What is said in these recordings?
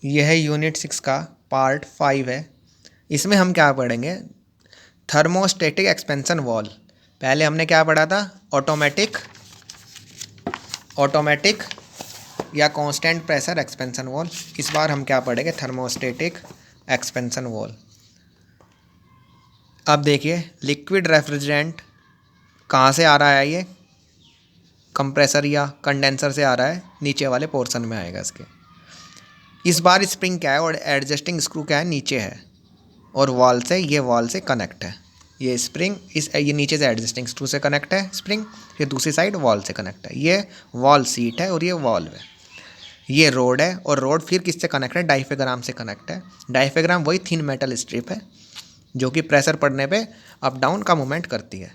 यह है यूनिट 6 का पार्ट 5 है। इसमें हम क्या पढ़ेंगे? Thermostatic expansion valve. पहले हमने क्या पढ़ा था? ऑटोमेटिक या कांस्टेंट प्रेशर एक्सपेंशन वॉल। इस बार हम क्या पढ़ेंगे? Thermostatic expansion valve. अब देखिए, लिक्विड रेफ्रिजरेंट कहाँ से आ रहा है? ये कंप्रेसर या कंडेंसर से आ रहा है, नीचे वाले पोर्शन में आएगा इसके। इस बार स्प्रिंग क्या है और एडजस्टिंग स्क्रू क्या है? नीचे है, और वॉल से कनेक्ट है। ये स्प्रिंग ये नीचे से एडजस्टिंग स्क्रू से कनेक्ट है स्प्रिंग, फिर दूसरी साइड वॉल से कनेक्ट है। ये वॉल सीट है और ये वॉल्व है। ये रोड है, और रोड फिर किससे कनेक्ट है? डाइफेग्राम से कनेक्ट है। डाइफेग्राम वही थिन मेटल स्ट्रिप है जो कि प्रेशर पड़ने पे अप डाउन का मूवमेंट करती है।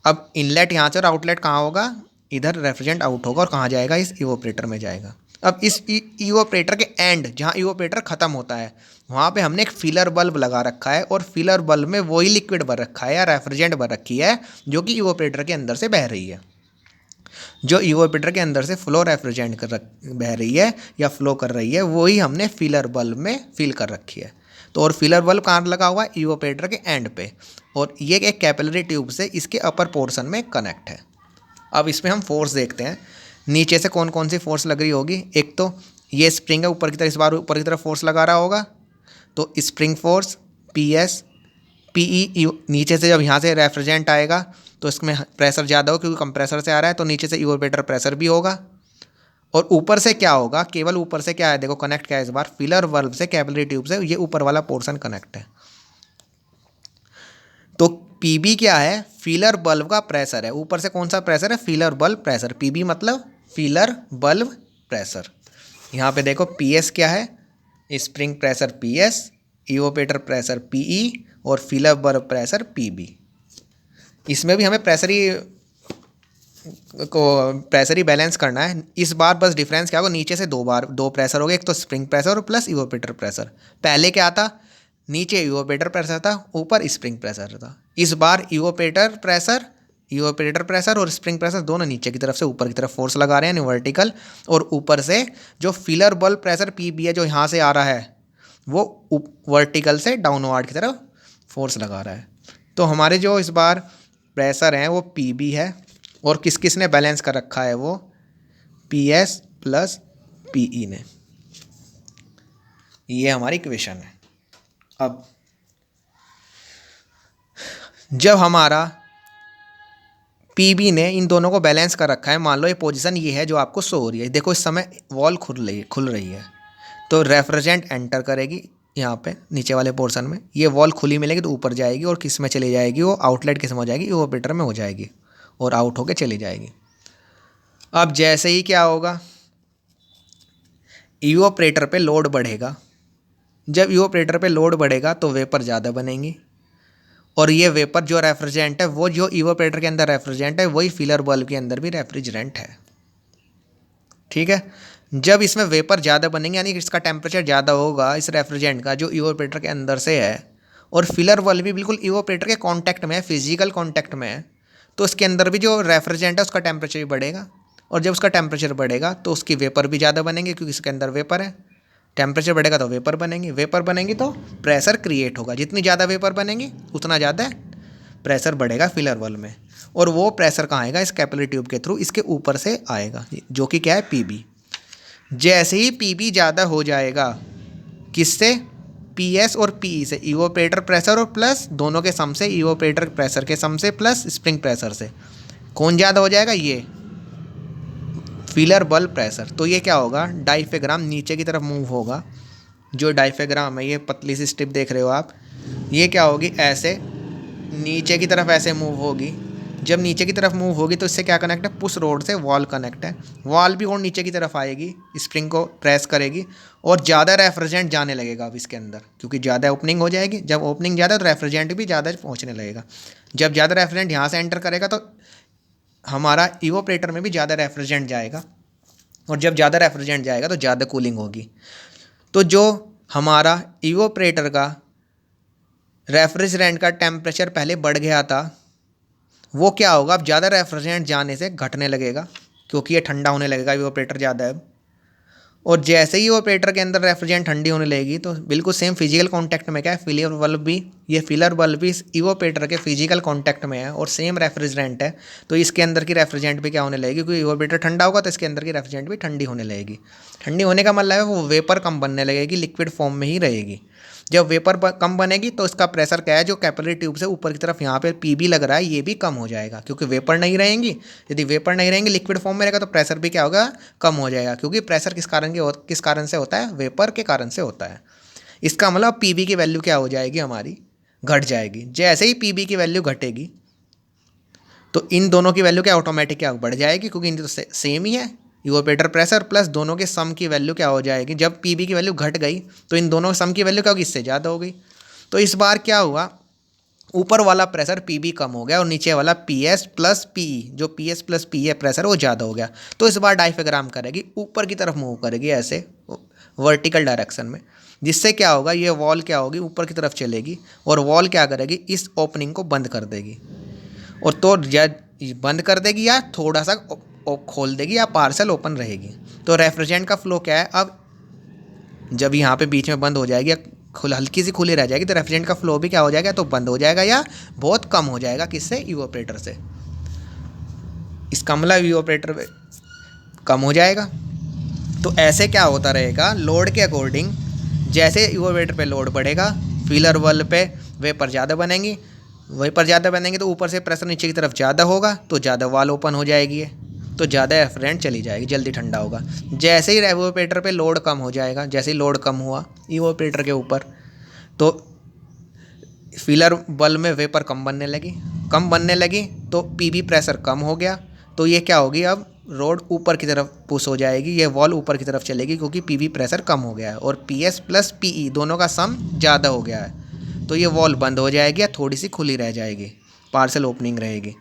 अब इनलेट यहाँ से और आउटलेट कहाँ होगा? इधर रेफ्रिजरेंट आउट होगा और कहाँ जाएगा? इस इवोपरेटर में जाएगा। अब इस इवोपरेटर के एंड, जहाँ इवोपरेटर ख़त्म होता है, वहाँ पे हमने एक फिलर बल्ब लगा रखा है, और फिलर बल्ब में वही लिक्विड भर रखा है या रेफ्रिजरेंट भर रखी है जो कि इवोपरेटर के अंदर से बह रही है। जो इवोपरेटर के अंदर से फ्लो रेफ्रिजरेंट बह रही है या फ्लो कर रही है, वही हमने फिलर बल्ब में फिल कर रखी है। तो और फिलर बल्ब कहाँ लगा हुआ है? इवोपरेटर के एंड पे, और ये एक कैपिलरी ट्यूब से इसके अपर पोर्शन में कनेक्ट है। अब इसमें हम फोर्स देखते हैं। नीचे से कौन कौन सी फोर्स लग रही होगी? एक तो ये स्प्रिंग है, ऊपर की तरफ, इस बार ऊपर की तरफ फोर्स लगा रहा होगा, तो स्प्रिंग फोर्स PS PE। नीचे से जब यहाँ से रेफ्रिजरेंट आएगा तो इसमें प्रेशर ज़्यादा होगा क्योंकि कंप्रेसर से आ रहा है, तो नीचे से इवोपरेटर प्रेशर भी होगा। और ऊपर से क्या होगा? केवल ऊपर से क्या है? देखो कनेक्ट क्या है इस बार? फिलर बल्ब से कैपिलरी ट्यूब से ये ऊपर वाला पोर्शन कनेक्ट है। तो PB क्या है? फिलर बल्ब का प्रेशर है। ऊपर से कौन सा प्रेशर है? Filler bulb pressure. PB मतलब फिलर बल्ब प्रेशर। यहाँ पे देखो PS क्या है? Spring pressure PS, evaporator pressure PE, और फिलर बल्ब प्रेशर PB। इसमें भी हमें प्रेशर ही बैलेंस करना है। इस बार बस डिफरेंस क्या होगा? नीचे से दो प्रेशर हो गए, एक तो स्प्रिंग प्रेशर और प्लस इवोपरेटर प्रेशर। पहले क्या था? नीचे इवोपरेटर प्रेशर था, ऊपर स्प्रिंग प्रेशर था। इस बार इवोपरेटर प्रेशर और स्प्रिंग प्रेशर दोनों नीचे की तरफ से ऊपर की तरफ फोर्स लगा रहे हैं, वर्टिकल। और ऊपर से जो फिलर बल्ब प्रेशर PB है, जो यहाँ से आ रहा है, वो वर्टिकल से डाउनवर्ड की तरफ फोर्स लगा रहा है। तो हमारे जो इस बार प्रेशर हैं वो PB है, और किस किस ने बैलेंस कर रखा है? वो PS प्लस PE ने। ये हमारी इक्वेशन है। अब जब हमारा PB ने इन दोनों को बैलेंस कर रखा है, मान लो ये पोजीशन ये है जो आपको शो हो रही है। देखो इस समय वॉल खुल रही है, तो रेफ्रिजरेंट एंटर करेगी यहाँ पे नीचे वाले पोर्शन में। ये वॉल खुली मिलेगी तो ऊपर जाएगी, और किस में चली जाएगी? वो आउटलेट किस में हो जाएगी? इवोपरेटर में हो जाएगी, और आउट होके चली जाएगी। अब जैसे ही क्या होगा? इवोपरेटर पे लोड बढ़ेगा। जब इवोपरेटर पे लोड बढ़ेगा तो वेपर ज़्यादा बनेंगी, और ये वेपर जो रेफ्रिजरेंट है, वो जो इवोपरेटर के अंदर रेफ्रिजरेंट है, वही फिलर बल्ब के अंदर भी रेफ्रिजरेंट है। ठीक है। जब इसमें वेपर ज़्यादा बनेंगे, यानी कि इसका टेम्परेचर ज़्यादा होगा इस रेफ्रिजरेंट का जो इवोपरेटर के अंदर से है, और फिलर बल्ब भी बिल्कुल इवोपरेटर के कांटेक्ट में है, फिजिकल कांटेक्ट में है, तो उसके अंदर भी जो रेफ्रिजरेंट है उसका टेम्परेचर भी बढ़ेगा। और जब उसका टेम्परेचर बढ़ेगा तो उसकी वेपर भी ज़्यादा बनेंगे, क्योंकि इसके अंदर वेपर है। टेम्परेचर बढ़ेगा तो वेपर बनेंगी तो प्रेशर क्रिएट होगा। जितनी ज़्यादा वेपर बनेंगी उतना ज़्यादा प्रेशर बढ़ेगा फिलर बल्ब में। और वो प्रेशर कहाँ आएगा? इस कैपिलरी ट्यूब के थ्रू इसके ऊपर से आएगा, जो कि क्या है? PB। जैसे ही PB ज़्यादा हो जाएगा, किससे? PS और PE से, इवोपरेटर प्रेशर और प्लस दोनों के सम से, इवोपरेटर प्रेशर के सम से प्लस स्प्रिंग प्रेशर से। कौन ज़्यादा हो जाएगा? ये फिलर बल्ब प्रेशर। तो ये क्या होगा? डाइफेग्राम नीचे की तरफ मूव होगा। जो डाइफेग्राम है, ये पतली सी स्ट्रिप देख रहे हो आप, ये क्या होगी? ऐसे नीचे की तरफ ऐसे मूव होगी। जब नीचे की तरफ मूव होगी तो इससे क्या कनेक्ट है? पुश रोड से वॉल कनेक्ट है। वॉल भी और नीचे की तरफ आएगी, स्प्रिंग को प्रेस करेगी, और ज़्यादा रेफ्रिजरेंट जाने लगेगा अब इसके अंदर, क्योंकि ज़्यादा ओपनिंग हो जाएगी। जब ओपनिंग ज़्यादा तो रेफ्रिजरेंट भी ज़्यादा पहुँचने लगेगा। जब ज़्यादा रेफ्रिजरेंट यहाँ से एंटर करेगा तो हमारा इवोपरेटर में भी ज़्यादा रेफ्रिजरेंट जाएगा, और जब ज़्यादा रेफ्रिजरेंट जाएगा तो ज़्यादा कूलिंग होगी। तो जो हमारा इवोपरेटर का रेफ्रिजरेंट का टेम्परेचर पहले बढ़ गया था, वो क्या होगा? अब ज़्यादा रेफ्रिजरेंट जाने से घटने लगेगा, क्योंकि ये ठंडा होने लगेगा, इवोपरेटर ज़्यादा है। और जैसे ही ऑपरेटर के अंदर रेफ्रिजरेंट ठंडी होने लगेगी तो बिल्कुल सेम फिजिकल कांटेक्ट में क्या है, फिलर बल्ब भी, ये फिलर बल्ब भी इस इवोपरेटर के फिजिकल कांटेक्ट में है और सेम रेफ्रिजरेंट है, तो इसके अंदर की रेफ्रिजरेंट भी क्या होने लगेगी, क्योंकि इवोपरेटर ठंडा होगा तो इसके अंदर की रेफ्रिजरेंट भी ठंडी होने लगेगी। ठंडी होने का मतलब है वो वेपर कम बनने लगेगी, लिक्विड फॉर्म में ही रहेगी। जब वेपर कम बनेगी तो इसका प्रेशर क्या है, जो कैपिलरी ट्यूब से ऊपर की तरफ यहाँ पे पीबी लग रहा है ये भी कम हो जाएगा, क्योंकि वेपर नहीं रहेंगी। यदि वेपर नहीं रहेंगे, लिक्विड फॉर्म में रहेगा तो प्रेशर भी क्या होगा, कम हो जाएगा, क्योंकि प्रेशर किस कारण से होता है, वेपर के कारण से होता है। इसका मतलब पीबी की वैल्यू क्या हो जाएगी हमारी, घट जाएगी। जैसे ही पीबी की वैल्यू घटेगी तो इन दोनों की वैल्यू क्या ऑटोमेटिक क्या बढ़ जाएगी, क्योंकि इन तो सेम ही है। इवोपरेटर प्रेशर प्लस दोनों के सम की वैल्यू क्या हो जाएगी, जब पीबी की वैल्यू घट गई तो इन दोनों सम की वैल्यू क्या होगी, इससे ज़्यादा हो गई। तो इस बार क्या हुआ, ऊपर वाला प्रेशर पीबी कम हो गया और नीचे वाला पीएस प्लस पीई, जो पीएस प्लस पी है प्रेशर वो ज़्यादा हो गया। तो इस बार डायफ्राम करेगी, ऊपर की तरफ मूव करेगी ऐसे वर्टिकल डायरेक्शन में, जिससे क्या होगा, ये वॉल क्या होगी, ऊपर की तरफ चलेगी और वॉल क्या करेगी, इस ओपनिंग को बंद कर देगी। और तो या बंद कर देगी या थोड़ा सा खोल देगी या पार्सल ओपन रहेगी। तो रेफ्रिजरेंट का फ्लो क्या है, अब जब यहाँ पे बीच में बंद हो जाएगी या हल्की सी खुली रह जाएगी तो रेफ्रिजरेंट का फ्लो भी क्या हो जाएगा, तो बंद हो जाएगा या बहुत कम हो जाएगा। किससे, इवोपरेटर से। इसका मतलब इवोपरेटर कम हो जाएगा। तो ऐसे क्या होता रहेगा, लोड के अकॉर्डिंग, जैसे इवोपरेटर पे लोड बढ़ेगा, फीलर बल्ब पे वेपर ज़्यादा बनेंगी, वेपर ज़्यादा बनेंगे तो ऊपर से प्रेशर नीचे की तरफ ज़्यादा होगा तो ज़्यादा वाल ओपन हो जाएगी, तो ज़्यादा रेफ्रिजरेंट चली जाएगी, जल्दी ठंडा होगा। जैसे ही इवोपरेटर पे लोड कम हो जाएगा, जैसे ही लोड कम हुआ इवोपरेटर के ऊपर, तो फिलर बल्ब में वेपर कम बनने लगी तो पीबी प्रेशर कम हो गया। तो ये क्या होगी, अब रोड ऊपर की तरफ पुश हो जाएगी, ये वॉल ऊपर की तरफ चलेगी, क्योंकि पीबी प्रेशर कम हो गया है और पीएस प्लस पीई दोनों का सम ज़्यादा हो गया है। तो ये वॉल बंद हो जाएगी या थोड़ी सी खुली रह जाएगी, पार्सल ओपनिंग रहेगी,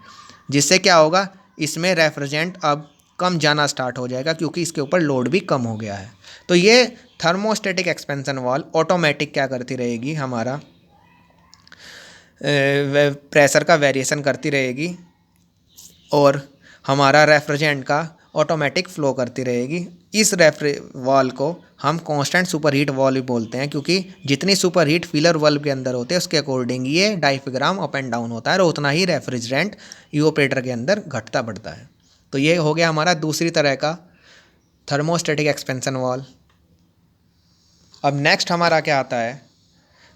जिससे क्या होगा, इसमें रेफ्रिजरेंट अब कम जाना स्टार्ट हो जाएगा, क्योंकि इसके ऊपर लोड भी कम हो गया है। तो ये थर्मोस्टेटिक एक्सपेंशन वॉल ऑटोमेटिक क्या करती रहेगी, हमारा प्रेशर का वेरिएशन करती रहेगी और हमारा रेफ्रिजरेंट का ऑटोमेटिक फ़्लो करती रहेगी। इस रेफ्रि वॉल को हम कांस्टेंट सुपर हीट वॉल भी बोलते हैं, क्योंकि जितनी सुपर हीट फीलर बल्ब के अंदर होते हैं उसके अकॉर्डिंग ये डायफ्राम अप एंड डाउन होता है और उतना ही रेफ्रिजरेंट इवोपरेटर के अंदर घटता बढ़ता है। तो ये हो गया हमारा दूसरी तरह का थर्मोस्टेटिक एक्सपेंशन वॉल। अब नेक्स्ट हमारा क्या आता है,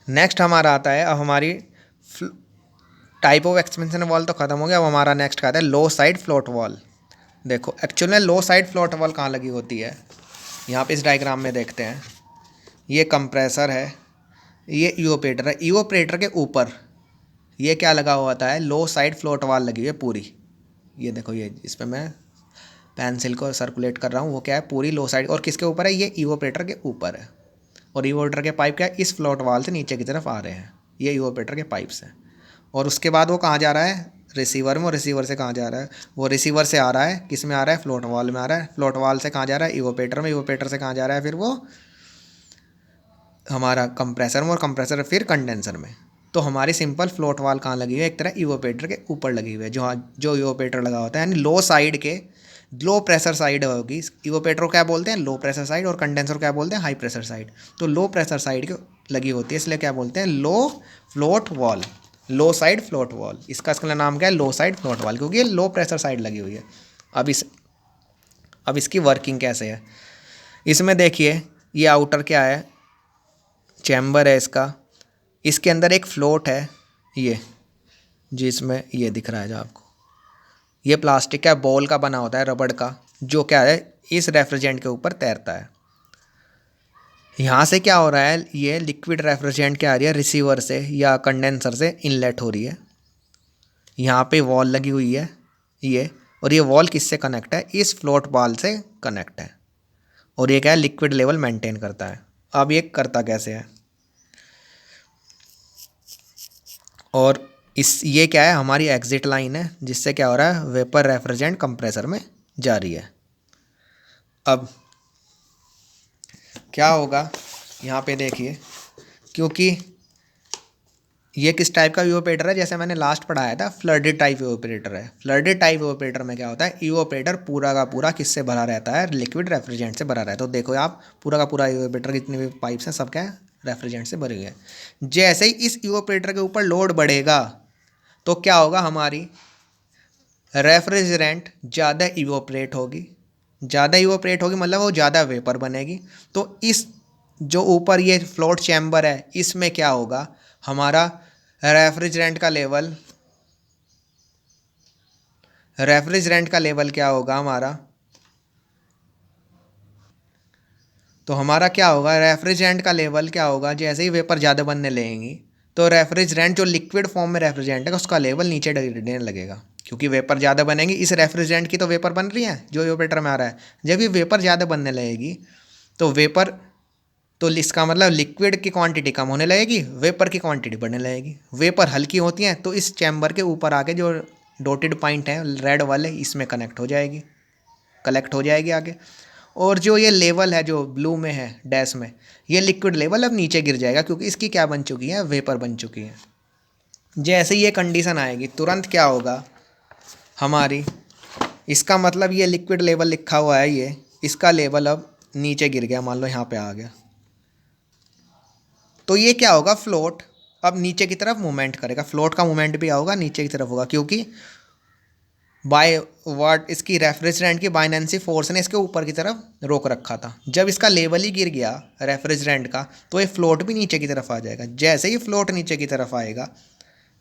नेक्स्ट हमारा आता है, अब हमारी टाइप ऑफ एक्सपेंशन वॉल तो खत्म हो गया। अब हमारा नेक्स्ट क्या आता है, लो साइड फ्लोट वॉल। देखो एक्चुअल में लो साइड फ्लोट वॉल कहाँ लगी होती है, यहाँ पे इस डायग्राम में देखते हैं। ये कंप्रेसर है, ये इवोपरेटर है, इवोपरेटर के ऊपर ये क्या लगा हुआ था है, लो साइड फ्लोट वॉल लगी हुई है पूरी। ये देखो, ये इस पर मैं पेंसिल को सर्कुलेट कर रहा हूँ, वो क्या है, पूरी लो साइड। और किसके ऊपर है, ये इवोपरेटर के ऊपर है। और इवोपरेटर के पाइप क्या है, इस फ्लोट वॉल से नीचे की तरफ आ रहे हैं, ये इवोपरेटर के पाइप्स हैं। और उसके बाद वो कहाँ जा रहा है, रिसीवर में। और रिसीवर से कहाँ जा रहा है, वो रिसीवर से आ रहा है, किस में आ रहा है, फ्लोट वॉल में आ रहा है। फ्लोट वॉल से कहाँ जा रहा है, इवोपरेटर में। इवोपरेटर से कहाँ जा रहा है, फिर वो हमारा कंप्रेसर में, और कंप्रेसर फिर कंडेंसर में। तो हमारी सिंपल फ्लोट वॉल कहाँ लगी हुई है, एक तरह इवोपरेटर के ऊपर लगी हुई है, जो इवोपरेटर लगा होता है, यानी लो साइड के, लो प्रेशर साइड होगी। इवोपरेटर को क्या बोलते हैं, लो प्रेशर साइड, और कंडेंसर को क्या बोलते हैं, हाई प्रेशर साइड। तो लो प्रेशर साइड की लगी होती है, इसलिए क्या बोलते हैं, लो फ्लोट वॉल, लो साइड फ्लोट वॉल। इसका नाम क्या है, लो साइड फ्लोट वॉल, क्योंकि ये लो प्रेशर साइड लगी हुई है। अब इसकी वर्किंग कैसे है, इसमें देखिए, ये आउटर क्या है, चैम्बर है इसका, इसके अंदर एक फ्लोट है, ये जिसमें ये दिख रहा है जो आपको, ये प्लास्टिक का बॉल का बना होता है, रबड़ का, जो क्या है, इस रेफ्रिजरेंट के ऊपर तैरता है। यहाँ से क्या हो रहा है, ये लिक्विड रेफ्रिजरेंट क्या आ रही है, रिसीवर से या कंडेंसर से इनलेट हो रही है। यहाँ पे वॉल लगी हुई है ये, और ये वॉल किससे कनेक्ट है, इस फ्लोट वॉल से कनेक्ट है। और ये क्या है, लिक्विड लेवल मेंटेन करता है। अब ये करता कैसे है, और ये क्या है, हमारी एग्जिट लाइन है, जिससे क्या हो रहा है, वेपर रेफ्रिजरेंट कंप्रेसर में जा रही है। अब क्या होगा, यहाँ पे देखिए, क्योंकि ये किस टाइप का इवोपरेटर है, जैसे मैंने लास्ट पढ़ाया था, फ्लडेड टाइप इवोपरेटर है। फ्लडेड टाइप इवोपरेटर में क्या होता है, इवोपरेटर पूरा का पूरा किससे भरा रहता है, लिक्विड रेफ्रिजरेंट से भरा रहता है। तो देखो आप, पूरा का पूरा इवोपरेटर जितने भी पाइप्स हैं सब क्या है, रेफ्रिजरेंट से भरे हुए हैं। जैसे ही इस इवोपरेटर के ऊपर लोड बढ़ेगा तो क्या होगा, हमारी रेफ्रिजरेंट ज़्यादा इवोपरेट होगी। ज़्यादा इवोपरेट होगी मतलब वो ज़्यादा वेपर बनेगी। तो इस जो ऊपर ये फ्लोट चैम्बर है इसमें क्या होगा, हमारा रेफ्रिजरेंट का लेवल क्या होगा हमारा, तो हमारा क्या होगा, रेफ्रिजरेंट का लेवल क्या होगा, जैसे ही वेपर ज़्यादा बनने लगेंगी तो रेफ्रिजरेंट जो लिक्विड फॉर्म में रेफ्रिजरेंट है उसका लेवल नीचे गिरने लगेगा, क्योंकि वेपर ज़्यादा बनेगी। इस रेफ्रिजरेंट की तो वेपर बन रही है जो इवोपरेटर में आ रहा है। जब ये वेपर ज़्यादा बनने लगेगी तो वेपर, तो इसका मतलब लिक्विड की क्वांटिटी कम होने लगेगी, वेपर की क्वांटिटी बढ़ने लगेगी। वेपर हल्की होती हैं तो इस चैम्बर के ऊपर आके जो डॉटेड पॉइंट हैं रेड वाले, इसमें कलेक्ट हो जाएगी आगे। और जो ये लेवल है जो ब्लू में है डैश में, ये लिक्विड लेवल अब नीचे गिर जाएगा, क्योंकि इसकी क्या बन चुकी है, वेपर बन चुकी है। जैसे ये कंडीशन आएगी तुरंत क्या होगा हमारी, इसका मतलब ये लिक्विड लेवल लिखा हुआ है, ये इसका लेवल अब नीचे गिर गया, मान लो यहाँ पे आ गया। तो ये क्या होगा, फ्लोट अब नीचे की तरफ मूवमेंट करेगा। फ्लोट का मूवमेंट भी होगा नीचे की तरफ होगा, क्योंकि बाय वाट इसकी रेफ्रिजरेंट की बाइनेंसी फोर्स ने इसके ऊपर की तरफ रोक रखा था। जब इसका लेवल ही गिर गया रेफ्रिजरेंट का तो ये फ्लोट भी नीचे की तरफ आ जाएगा। जैसे ही फ्लोट नीचे की तरफ आएगा,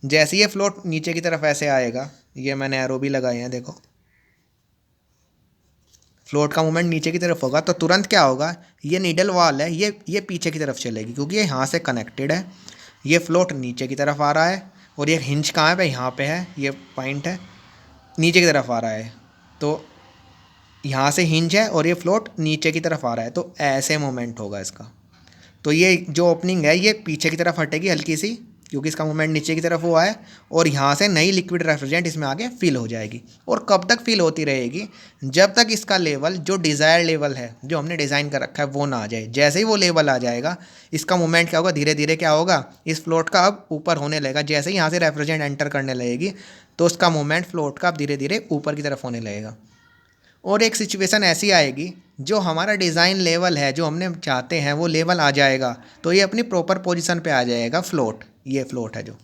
जैसे ये फ्लोट नीचे की तरफ ऐसे आएगा, ये मैंने एरो भी लगाए हैं देखो, फ्लोट का मूवमेंट नीचे की तरफ होगा तो तुरंत क्या होगा, ये नीडल वाल है, ये पीछे की तरफ चलेगी, क्योंकि ये यहाँ से कनेक्टेड है। ये फ्लोट नीचे की तरफ आ रहा है और ये हिंज कहाँ है भाई, यहाँ पे है, ये पॉइंट है, नीचे की तरफ आ रहा है। तो यहाँ से हिंज है और ये फ्लोट नीचे की तरफ आ रहा है, तो ऐसे मोमेंट होगा इसका। तो ये जो ओपनिंग है ये पीछे की तरफ हटेगी हल्की सी, क्योंकि इसका मूवमेंट नीचे की तरफ हुआ है, और यहाँ से नई लिक्विड रेफ्रिजरेंट इसमें आगे फिल हो जाएगी। और कब तक फिल होती रहेगी, जब तक इसका लेवल जो डिज़ायर लेवल है जो हमने डिज़ाइन कर रखा है वो ना आ जाए। जैसे ही वो लेवल आ जाएगा, इसका मूवमेंट क्या होगा, धीरे धीरे क्या होगा, इस फ्लोट का अब ऊपर होने लगेगा। जैसे ही यहाँ से रेफ्रिजरेंट एंटर करने लगेगी तो उसका मूवमेंट फ्लोट का अब धीरे धीरे ऊपर की तरफ होने लगेगा। और एक सिचुएशन ऐसी आएगी, जो हमारा डिज़ाइन लेवल है जो हमने चाहते हैं वो लेवल आ जाएगा, तो ये अपनी प्रॉपर पोजीशन पे आ जाएगा फ्लोट, ये फ्लोट है जो,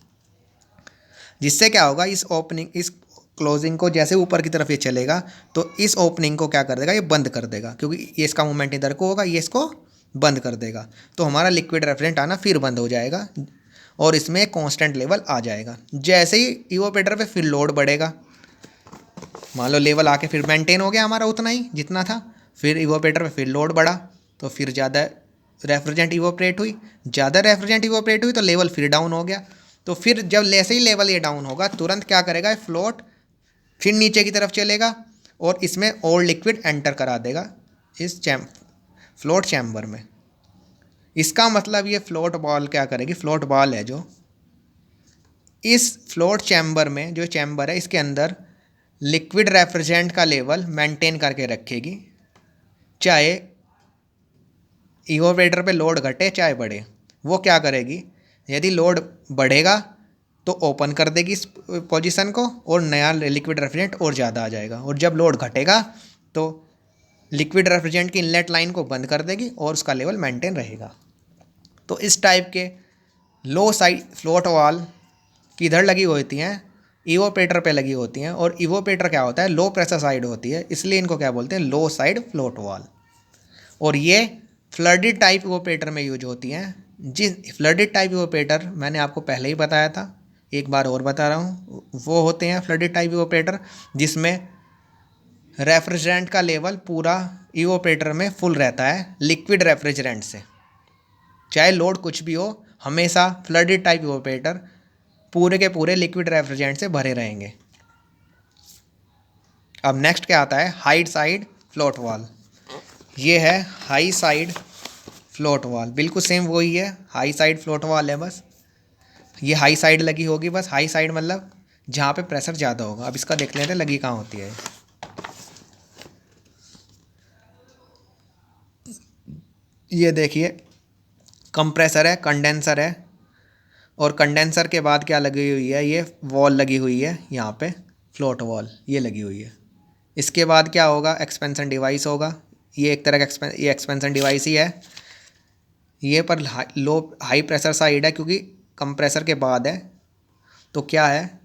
जिससे क्या होगा, इस ओपनिंग इस क्लोजिंग को जैसे ऊपर की तरफ ये चलेगा तो इस ओपनिंग को क्या कर देगा, ये बंद कर देगा, क्योंकि ये इसका मूवमेंट इधर को होगा, ये इसको बंद कर देगा। तो हमारा लिक्विड रेफ्रिजरेंट आना फिर बंद हो जाएगा और इसमें एक कांस्टेंट लेवल आ जाएगा। जैसे ही इवोपरेटर पे फिर लोड बढ़ेगा, मान लो लेवल आके फिर मेंटेन हो गया हमारा उतना ही जितना था, फिर इवोपरेटर पे फिर लोड बढ़ा तो फिर ज़्यादा रेफ्रिजरेंट इवोपरेट हुई, ज़्यादा रेफ्रिजरेंट इवोपरेट हुई तो लेवल फिर डाउन हो गया। तो फिर जब जैसे ही लेवल ये डाउन होगा तुरंत क्या करेगा, फ्लोट फिर नीचे की तरफ चलेगा और इसमें और लिक्विड एंटर करा देगा इस फ्लोट चैम्बर में। इसका मतलब ये फ्लोट बॉल क्या करेगी, फ्लोट बॉल है जो इस फ्लोट चैम्बर में, जो चैम्बर है इसके अंदर लिक्विड रेफ्रिजरेंट का लेवल मेंटेन करके रखेगी, चाहे इवोपरेटर पे लोड घटे चाहे बढ़े। वो क्या करेगी, यदि लोड बढ़ेगा तो ओपन कर देगी इस पोजीशन को और नया लिक्विड रेफ्रिजरेंट और ज़्यादा आ जाएगा, और जब लोड घटेगा तो लिक्विड रेफ्रिजरेंट की इनलेट लाइन को बंद कर देगी और उसका लेवल मेंटेन रहेगा। तो इस टाइप के लो साइड फ्लोट वाल किधर लगी होती हैं, इवोपरेटर पे लगी होती हैं। और इवोपरेटर क्या होता है, लो प्रेशर साइड होती है, इसलिए इनको क्या बोलते हैं, लो साइड फ्लोट वाल। और ये फ्लडेड टाइप इवोपरेटर में यूज होती हैं। जिस फ्लडेड टाइप इवोपरेटर मैंने आपको पहले ही बताया था, एक बार और बता रहा हूँ, वो होते हैं फ्लडेड टाइप इवोपरेटर जिसमें रेफ्रिजरेंट का लेवल पूरा इवोपरेटर में फुल रहता है लिक्विड रेफ्रिजरेंट से, चाहे लोड कुछ भी हो, हमेशा फ्लडेड टाइप इवोपरेटर पूरे के पूरे लिक्विड रेफ्रिजरेंट से भरे रहेंगे। अब नेक्स्ट क्या आता है, हाई साइड फ्लोट वाल। ये है हाई साइड फ्लोट वाल, बिल्कुल सेम वही है, हाई साइड फ्लोट वाल है, बस ये हाई साइड लगी होगी, बस हाई साइड मतलब जहाँ पे प्रेशर ज़्यादा होगा। अब इसका देख लेते हैं लगी कहाँ होती है। ये देखिए, कंप्रेसर है, कंडेंसर है, और कंडेंसर के बाद क्या लगी हुई है, ये वॉल लगी हुई है यहाँ पे, फ्लोट वॉल ये लगी हुई है। इसके बाद क्या होगा, एक्सपेंशन डिवाइस होगा। ये एक तरह का ये एक्सपेंशन डिवाइस ही है। ये पर हाई प्रेशर साइड है क्योंकि कंप्रेसर के बाद है, तो क्या है,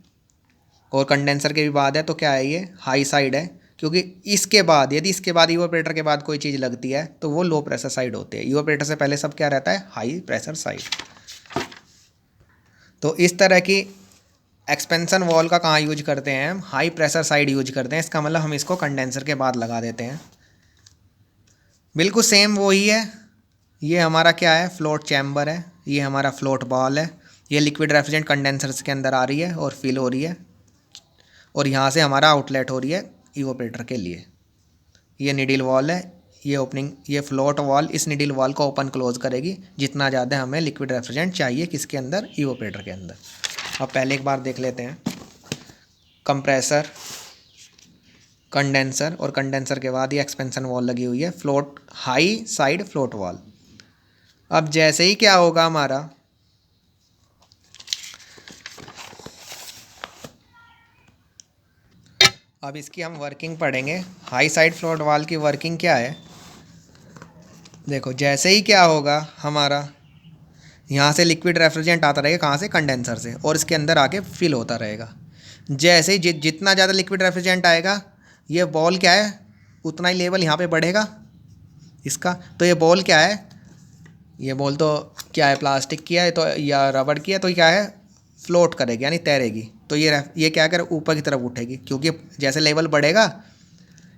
और कंडेंसर के भी बाद है, तो क्या है, ये हाई साइड है क्योंकि इसके बाद, यदि इसके बाद इवोपरेटर के बाद कोई चीज़ लगती है तो वो लो प्रेशर साइड होती है। इवोपरेटर से पहले सब क्या रहता है, हाई प्रेशर साइड। तो इस तरह की एक्सपेंशन वॉल का कहाँ यूज करते हैं हम, हाई प्रेशर साइड यूज करते हैं। इसका मतलब हम इसको कंडेंसर के बाद लगा देते हैं। बिल्कुल सेम वही है। ये हमारा क्या है, फ्लोट चैम्बर है, ये हमारा फ्लोट बॉल है। ये लिक्विड रेफ्रिजरेंट कंडेंसर्स के अंदर आ रही है और फिल हो रही है, और यहाँ से हमारा आउटलेट हो रही है इवोपरेटर के लिए। ये निडिल वॉल है, ये ओपनिंग, ये फ्लोट वॉल इस निडिल वॉल को ओपन क्लोज करेगी जितना ज़्यादा हमें लिक्विड रेफ्रिजरेंट चाहिए, किसके अंदर, इवोपरेटर के अंदर। अब पहले एक बार देख लेते हैं, कंप्रेसर, कंडेंसर, और कंडेंसर के बाद ये एक्सपेंशन वॉल लगी हुई है, float high side float wall. अब जैसे ही क्या होगा हमारा, अब इसकी हम वर्किंग पढ़ेंगे। हाई साइड फ्लोट वॉल की वर्किंग क्या है, देखो जैसे ही क्या होगा हमारा, यहाँ से लिक्विड रेफ्रिजरेंट आता रहेगा, कहाँ से, कंडेंसर से, और इसके अंदर आके फिल होता रहेगा। जैसे ही जितना ज़्यादा लिक्विड रेफ्रिजरेंट आएगा, ये बॉल क्या है, उतना ही लेवल यहाँ पे बढ़ेगा इसका। तो ये बॉल क्या है, ये बॉल तो क्या है, प्लास्टिक की है तो, या रबड़ की है, तो क्या है, फ्लोट करेगी यानी तैरेगी। तो ये क्या कर, ऊपर की तरफ उठेगी क्योंकि जैसे लेवल बढ़ेगा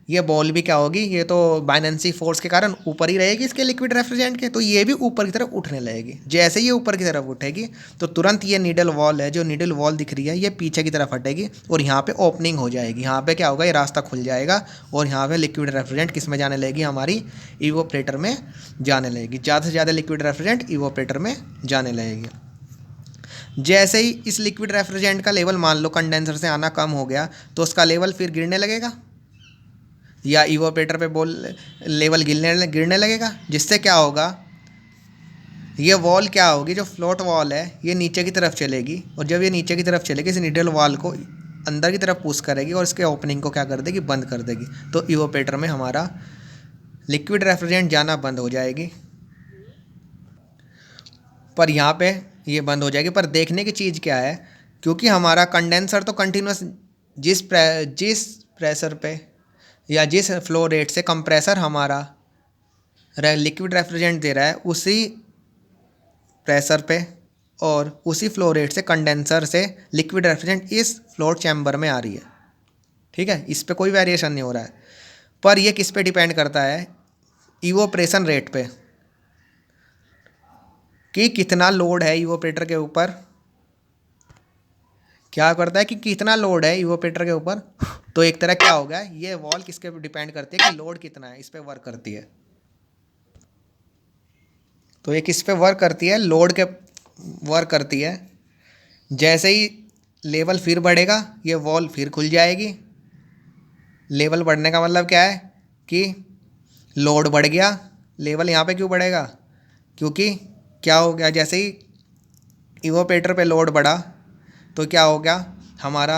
ये बॉल भी क्या होगी, ये तो बायनेंसी फोर्स के कारण ऊपर ही रहेगी इसके लिक्विड रेफ्रिजरेंट के, तो ये भी ऊपर की तरफ उठने लगेगी। जैसे ये ऊपर की तरफ उठेगी तो तुरंत ये नीडल वॉल है, जो नीडल वॉल दिख रही है, ये पीछे की तरफ हटेगी और यहाँ पे ओपनिंग हो जाएगी। यहाँ पे क्या होगा, ये रास्ता खुल जाएगा और यहाँ पे लिक्विड रेफ्रिजरेंट किस में जाने लगेगी, हमारी इवोपरेटर में जाने लगेगी। ज़्यादा से ज़्यादा लिक्विड रेफ्रिजरेंट इवोपरेटर में जाने लगेगी। जैसे ही इस लिक्विड रेफ्रिजरेंट का लेवल मान लो कंडेंसर से आना कम हो गया, तो उसका लेवल फिर गिरने लगेगा, या इवोपरेटर पे बोल लेवल गिरने लगेगा, जिससे क्या होगा, ये वॉल क्या होगी, जो फ्लोट वॉल है ये नीचे की तरफ चलेगी, और जब ये नीचे की तरफ चलेगी इस निडल वॉल को अंदर की तरफ पुश करेगी और इसके ओपनिंग को क्या कर देगी, बंद कर देगी। तो इवोपरेटर में हमारा लिक्विड रेफ्रिजरेंट जाना बंद हो जाएगी। पर यहाँ पे ये बंद हो जाएगी, पर देखने की चीज़ क्या है, क्योंकि हमारा कंडेंसर तो कंटिन्यूस जिस प्रेशर पे या जिस फ्लो रेट से कंप्रेसर हमारा लिक्विड रेफ्रिजरेंट दे रहा है, उसी प्रेशर पे और उसी फ्लो रेट से कंडेंसर से लिक्विड रेफ्रिजरेंट इस फ्लोट चैम्बर में आ रही है। ठीक है, इस पे कोई वेरिएशन नहीं हो रहा है। पर ये किस पे डिपेंड करता है, इवोपरेशन रेट पे, कि कितना लोड है इवोपरेटर के ऊपर। क्या करता है कि कितना लोड है इवोपरेटर के ऊपर, तो एक तरह क्या होगा, ये वॉल किसके पे डिपेंड करती है कि लोड कितना है, इस पे वर्क करती है। तो ये किस पे वर्क करती है, लोड के वर्क करती है। जैसे ही लेवल फिर बढ़ेगा ये वॉल फिर खुल जाएगी। लेवल बढ़ने का मतलब क्या है कि लोड बढ़ गया। लेवल यहाँ पे क्यों बढ़ेगा, क्योंकि क्या हो गया, जैसे ही इवोपरेटर पे लोड बढ़ा तो क्या हो गया हमारा,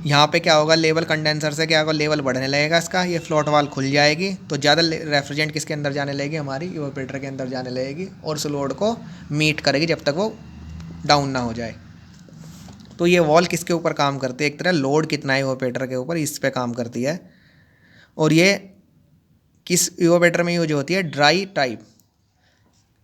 यहाँ पे क्या होगा, लेवल कंडेंसर से क्या होगा, लेवल बढ़ने लगेगा इसका, ये फ्लोट वाल खुल जाएगी, तो ज़्यादा रेफ्रिजरेंट किसके अंदर जाने लगेगी, हमारी इवोपरेटर के अंदर जाने लगेगी, और उस लोड को मीट करेगी जब तक वो डाउन ना हो जाए। तो ये वॉल किसके ऊपर काम करती है, एक तरह लोड कितना है इवोपरेटर के ऊपर, इस पर काम करती है। और ये किस इवोपरेटर में यूज होती है, ड्राई टाइप।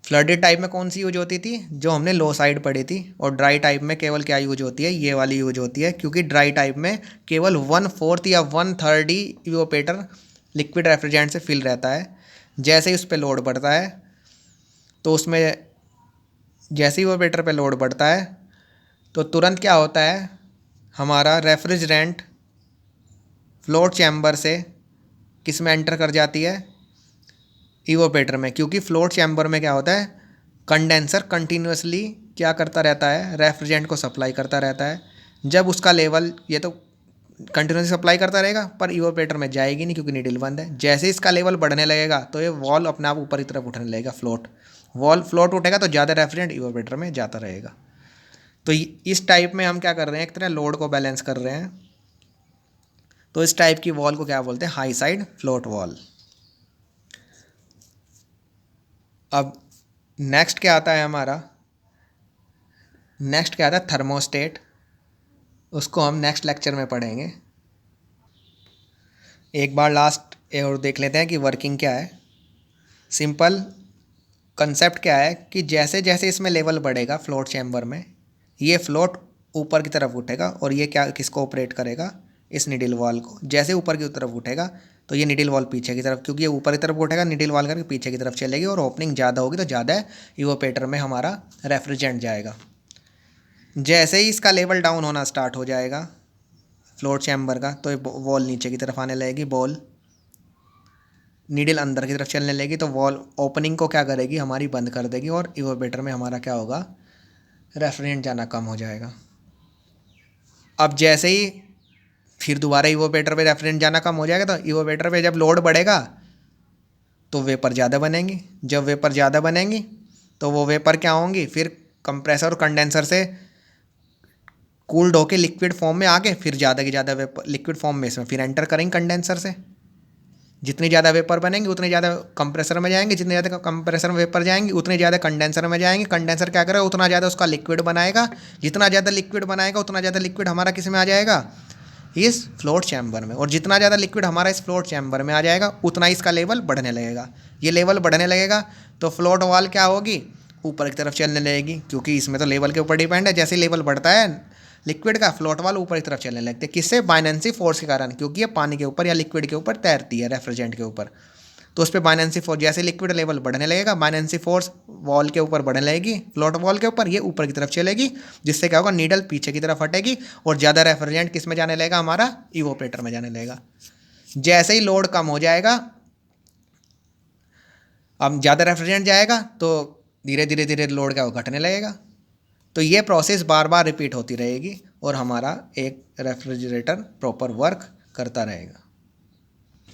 फ्लडेड टाइप में कौन सी यूज होती थी, जो हमने लो साइड पढ़ी थी। और ड्राई टाइप में केवल क्या यूज होती है, ये वाली यूज होती है, क्योंकि ड्राई टाइप में केवल 1/4 या 1/3 ही इवोपरेटर लिक्विड रेफ्रिजरेंट से फिल रहता है। जैसे ही उस पर लोड बढ़ता है तो उसमें, जैसे ही इवोपरेटर पे लोड बढ़ता है तो तुरंत क्या होता है, हमारा रेफ्रिजरेंट फ्लोट चैम्बर से किस में एंटर कर जाती है, इवोपरेटर में। क्योंकि फ्लोट चैम्बर में क्या होता है, कंडेंसर कंटिन्यूसली क्या करता रहता है, रेफ्रिजरेंट को सप्लाई करता रहता है। जब उसका लेवल, ये तो कंटिन्यूसली सप्लाई करता रहेगा पर इवोपरेटर में जाएगी नहीं क्योंकि नीडल बंद है। जैसे इसका लेवल बढ़ने लगेगा तो ये वॉल अपने आप ऊपर की तरफ उठने लगेगा, फ्लोट उठेगा तो ज़्यादा रेफ्रिजरेंट इवोपरेटर में जाता रहेगा। तो इस टाइप में हम क्या कर रहे हैं, एक तरह लोड को बैलेंस कर रहे हैं। तो इस टाइप की वॉल को क्या बोलते हैं, हाई साइड फ्लोट वॉल। अब नेक्स्ट क्या आता है हमारा, नेक्स्ट क्या आता है थर्मोस्टेट। उसको हम नेक्स्ट लेक्चर में पढ़ेंगे। एक बार लास्ट और देख लेते हैं कि वर्किंग क्या है। सिंपल कंसेप्ट क्या है कि जैसे जैसे इसमें लेवल बढ़ेगा फ्लोट चैम्बर में, ये फ्लोट ऊपर की तरफ उठेगा और ये क्या किसको ऑपरेट करेगा, इस निडल वॉल को। जैसे ऊपर की तरफ उठेगा तो ये निडल वॉल पीछे की तरफ, क्योंकि ये ऊपर की तरफ उठेगा निडल वॉल करके पीछे की तरफ चलेगी और ओपनिंग ज़्यादा होगी तो ज़्यादा इवोपरेटर में हमारा रेफ्रिजरेंट जाएगा। जैसे ही इसका लेवल डाउन होना स्टार्ट हो जाएगा फ्लोट चैम्बर का, तो वॉल नीचे की तरफ आने लगेगी, बॉल नीडल अंदर की तरफ चलने लगेगी, तो वॉल ओपनिंग को क्या करेगी, हमारी बंद कर देगी और इवोपरेटर में हमारा क्या होगा, रेफ्रिजरेंट जाना कम हो जाएगा। अब जैसे ही फिर दोबारा इवोपरेटर पे रेफ्रिजरेंट जाना कम हो जाएगा, तो इवोपरेटर पे जब लोड बढ़ेगा तो वेपर ज़्यादा बनेंगी। जब वेपर ज़्यादा बनेंगी तो वो वेपर क्या होंगी, फिर कंप्रेसर और कंडेंसर से कूल्ड होके लिक्विड फॉर्म में आके फिर ज़्यादा की ज़्यादा वेपर लिक्विड फॉर्म में इसमें फिर एंटर करेंगे कंडेंसर से। जितनी ज़्यादा वेपर बनेंगे उतने ज़्यादा कंप्रेसर में जाएंगे, जितने ज़्यादा कंप्रेसर में वेपर जाएंगे उतने ज़्यादा कंडेंसर में जाएंगे। कंडेंसर क्या करेगा, उतना ज़्यादा उसका लिक्विड बनाएगा। जितना ज़्यादा लिक्विड बनाएगा उतना ज़्यादा लिक्विड हमारा किस में आ जाएगा, इस फ्लोट चैम्बर में। और जितना ज़्यादा लिक्विड हमारा इस फ्लोट चैम्बर में आ जाएगा उतना ही इसका लेवल बढ़ने लगेगा। ये लेवल बढ़ने लगेगा तो फ्लोट वॉल क्या होगी, ऊपर की तरफ चलने लगेगी, क्योंकि इसमें तो लेवल के ऊपर डिपेंड है। जैसे लेवल बढ़ता है लिक्विड का, फ्लोट वाल ऊपर की तरफ चलने लगते हैं। किससे, बायनेंसी फोर्स के कारण, क्योंकि ये पानी के ऊपर या लिक्विड के ऊपर तैरती है, रेफ्रिजरेंट के ऊपर। तो उस पर बायनेंसी फोर्स, जैसे लिक्विड लेवल बढ़ने लगेगा बायनेंसी फोर्स वॉल के ऊपर बढ़ने लगेगी, फ्लोट वॉल के ऊपर, ये ऊपर की तरफ चलेगी, जिससे क्या होगा, नीडल पीछे की तरफ हटेगी और ज़्यादा रेफ्रिजरेंट किस में जाने लगेगा, हमारा इवोपरेटर में जाने लगेगा। जैसे ही लोड कम हो जाएगा, अब ज़्यादा रेफ्रिजरेंट जाएगा तो धीरे धीरे धीरे लोड क्या होगा, घटने लगेगा। तो ये प्रोसेस बार बार रिपीट होती रहेगी और हमारा एक रेफ्रिजरेटर प्रॉपर वर्क करता रहेगा।